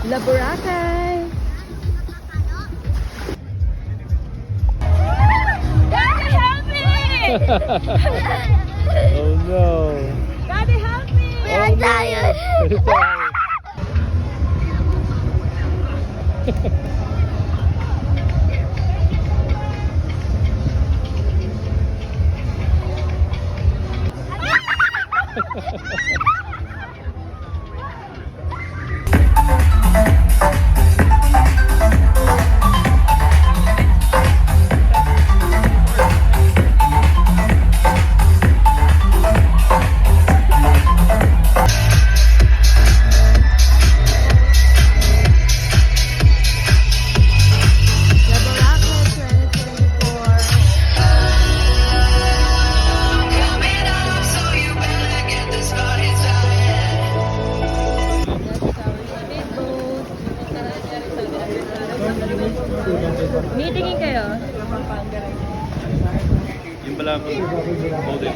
La Boracay! Daddy, help me! Oh no. Daddy, help me! Oh no. La Boracay 2024. Meetingin kayo? Yung pala, hold it.